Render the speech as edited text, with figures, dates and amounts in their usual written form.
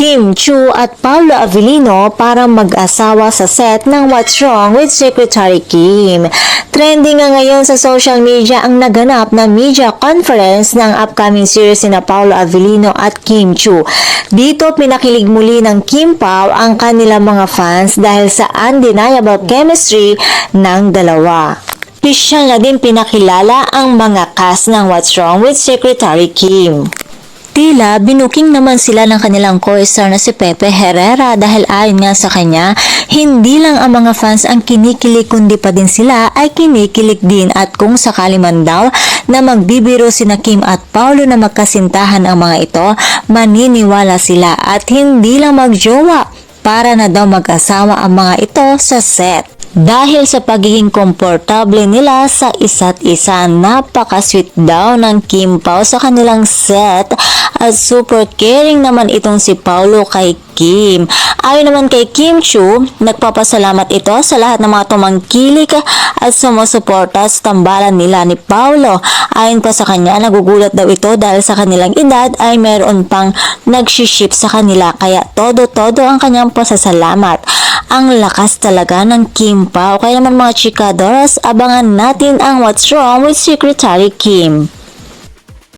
Kim Chiu at Paolo Avellino para mag-asawa sa set ng What's Wrong with Secretary Kim. Trending nga ngayon sa social media ang naganap na media conference ng upcoming series ni Paolo Avellino at Kim Chiu. Dito pinakilig muli ng Kim Pao ang kanilang mga fans dahil sa undeniable chemistry ng dalawa. Pisyal na din pinakilala ang mga cast ng What's Wrong with Secretary Kim. Tila, binuking naman sila ng kanilang co-star na si Pepe Herrera dahil ayon nga sa kanya, hindi lang ang mga fans ang kinikilig kundi pa din sila ay kinikilig din at kung sakali man daw na magbibiro sina Kim at Paolo na magkasintahan ang mga ito, maniniwala sila at hindi lang magjowa para na daw mag-asawa ang mga ito sa set. Dahil sa pagiging komportable nila sa isa't isa, napaka-sweet daw ng Kim Pao sa kanilang set at super caring naman itong si Paolo kay Kim. Ayon naman kay Kim Chiu, nagpapasalamat ito sa lahat ng mga tumangkilik at sumusuporta sa tambalan nila ni Paolo. Ayon pa sa kanya, nagugulat daw ito dahil sa kanilang edad ay meron pang nagsiship sa kanila kaya todo-todo ang kanyang pasasalamat. Ang lakas talaga ng Kim Pao. Kaya naman mga chikadoras, abangan natin ang What's Wrong with Secretary Kim.